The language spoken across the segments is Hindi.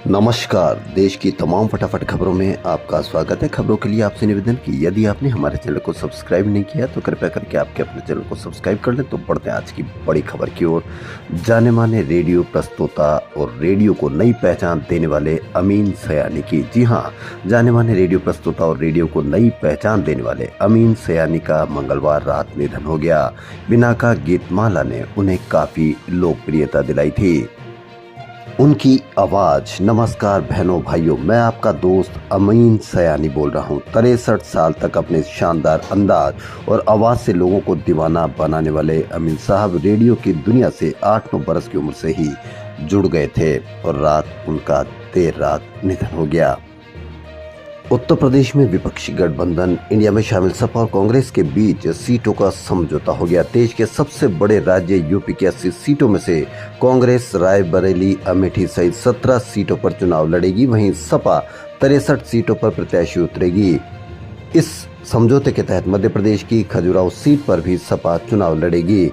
नमस्कार। देश की तमाम फटाफट खबरों में आपका स्वागत है। खबरों के लिए आपसे निवेदन कि यदि आपने हमारे चैनल को सब्सक्राइब नहीं किया तो कृपया करके आपके अपने चैनल को सब्सक्राइब कर लें। तो बढ़ते हैं आज की बड़ी खबर की ओर। जाने माने रेडियो प्रस्तोता और रेडियो को नई पहचान देने वाले अमीन सयानी की, जी हाँ, जाने माने रेडियो प्रस्तोता और रेडियो को नई पहचान देने वाले अमीन सयानी का मंगलवार रात निधन हो गया। बिनाका गीतमाला ने उन्हें काफी लोकप्रियता दिलाई थी। उनकी आवाज, नमस्कार बहनों भाइयों, मैं आपका दोस्त अमीन सयानी बोल रहा हूँ। 63 साल तक अपने शानदार अंदाज और आवाज से लोगों को दीवाना बनाने वाले अमीन साहब रेडियो की दुनिया से 8-9 बरस की उम्र से ही जुड़ गए थे और रात उनका देर रात निधन हो गया। उत्तर प्रदेश में विपक्षी गठबंधन इंडिया में शामिल सपा और कांग्रेस के बीच सीटों का समझौता हो गया। देश के सबसे बड़े राज्य यूपी की 80 सीटों में से कांग्रेस रायबरेली, अमेठी सहित 17 सीटों पर चुनाव लड़ेगी, वहीं सपा 63 सीटों पर प्रत्याशी उतरेगी। इस समझौते के तहत मध्य प्रदेश की खजुराहो सीट पर भी सपा चुनाव लड़ेगी।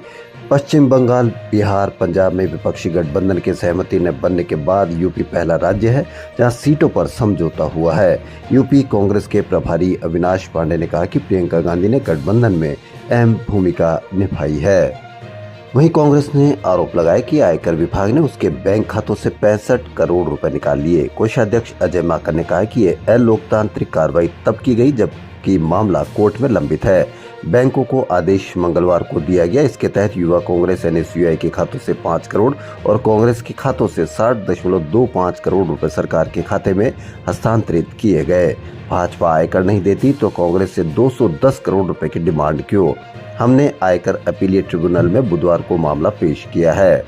पश्चिम बंगाल, बिहार, पंजाब में विपक्षी गठबंधन की सहमति न बनने के बाद यूपी पहला राज्य है जहां सीटों पर समझौता हुआ है। यूपी कांग्रेस के प्रभारी अविनाश पांडे ने कहा कि प्रियंका गांधी ने गठबंधन में अहम भूमिका निभाई है। वहीं कांग्रेस ने आरोप लगाया कि आयकर विभाग ने उसके बैंक खातों से 65 करोड़ रुपए निकाल लिए। कोषाध्यक्ष अजय माकन ने कहा कि ये अलोकतांत्रिक कार्रवाई तब की गई जबकि मामला कोर्ट में लंबित है। बैंकों को आदेश मंगलवार को दिया गया। इसके तहत युवा कांग्रेस NSUI के खातों से 5 करोड़ और कांग्रेस के खातों से 60.25 करोड़ रुपए सरकार के खाते में हस्तांतरित किए गए। भाजपा आयकर नहीं देती तो कांग्रेस से 210 करोड़ रुपए की डिमांड क्यों? हमने आयकर अपीलीट ट्रिब्यूनल में बुधवार को मामला पेश किया है।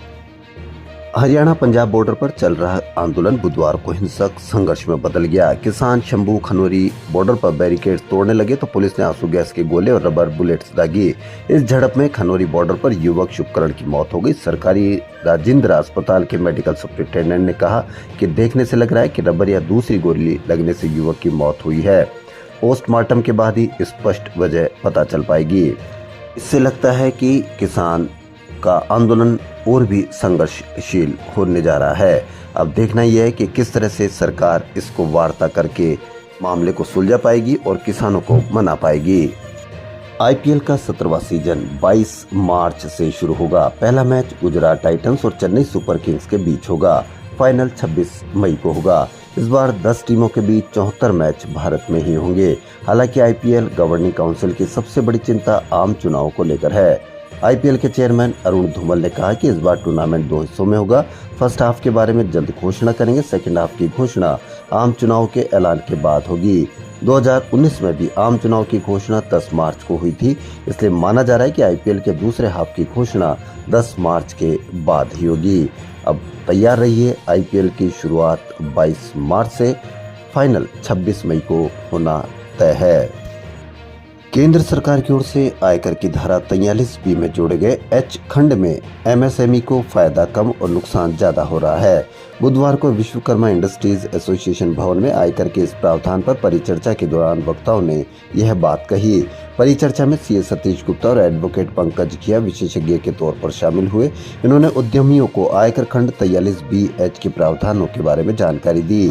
हरियाणा पंजाब बॉर्डर पर चल रहा आंदोलन बुधवार को हिंसक संघर्ष में बदल गया। किसान शंभू खनौरी बॉर्डर पर बैरिकेड तोड़ने लगे तो पुलिस ने आंसू गैस के गोले और रबर बुलेट्स दागी। इस झड़प में खनौरी बॉर्डर पर युवक शुभकरण की मौत हो गई। सरकारी राजेंद्र अस्पताल के मेडिकल सुपरिटेंडेंट ने कहा कि देखने से लग रहा है कि रबर या दूसरी गोली लगने से युवक की मौत हुई है। पोस्टमार्टम के बाद ही स्पष्ट वजह पता चल पाएगी। इससे लगता है कि किसान का आंदोलन और भी संघर्षशील होने जा रहा है। अब देखना यह है कि किस तरह से सरकार इसको वार्ता करके मामले को सुलझा पाएगी और किसानों को मना पाएगी। IPL का 17वां सीजन 22 मार्च से शुरू होगा। पहला मैच गुजरात टाइटंस और चेन्नई सुपर किंग्स के बीच होगा। फाइनल 26 मई को होगा। इस बार 10 टीमों के बीच 74 मैच भारत में ही होंगे। हालांकि IPL गवर्निंग काउंसिल की सबसे बड़ी चिंता आम चुनाव को लेकर है। IPL के चेयरमैन अरुण धूमल ने कहा कि इस बार टूर्नामेंट 2 हिस्सों में होगा। फर्स्ट हाफ के बारे में जल्द घोषणा करेंगे। सेकंड हाफ की घोषणा आम चुनाव के ऐलान के बाद होगी। 2019 में भी आम चुनाव की घोषणा 10 मार्च को हुई थी, इसलिए माना जा रहा है कि IPL के दूसरे हाफ की घोषणा 10 मार्च के बाद ही होगी। अब तैयार रहिए, IPL की शुरुआत 22 मार्च से, फाइनल 26 मई को होना तय है। केंद्र सरकार की ओर से आयकर की धारा 43B में जोड़े गए H खंड में MSME को फायदा कम और नुकसान ज्यादा हो रहा है। बुधवार को विश्वकर्मा इंडस्ट्रीज एसोसिएशन भवन में आयकर के इस प्रावधान पर परिचर्चा के दौरान वक्ताओं ने यह बात कही। परिचर्चा में CA सतीश गुप्ता और एडवोकेट पंकज घिया विशेषज्ञ के तौर पर शामिल हुए। इन्होंने उद्यमियों को आयकर खंड 43B(H) के प्रावधानों के बारे में जानकारी दी।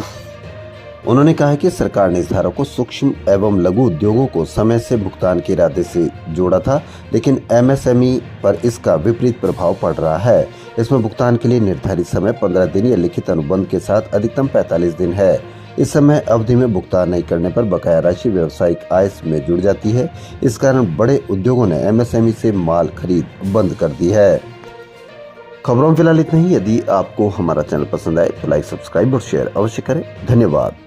उन्होंने कहा कि सरकार ने इस धारा को सूक्ष्म एवं लघु उद्योगों को समय से भुगतान के इरादे से जोड़ा था, लेकिन MSME पर इसका विपरीत प्रभाव पड़ रहा है। इसमें भुगतान के लिए निर्धारित समय 15 दिन या लिखित अनुबंध के साथ अधिकतम 45 दिन है। इस समय अवधि में भुगतान नहीं करने पर बकाया राशि व्यावसायिक आय में जुड़ जाती है। इस कारण बड़े उद्योगों ने MSME से माल खरीद बंद कर दी है। खबरों में फिलहाल इतना ही। यदि आपको हमारा चैनल पसंद आए तो लाइक, सब्सक्राइब और शेयर अवश्य करें। धन्यवाद।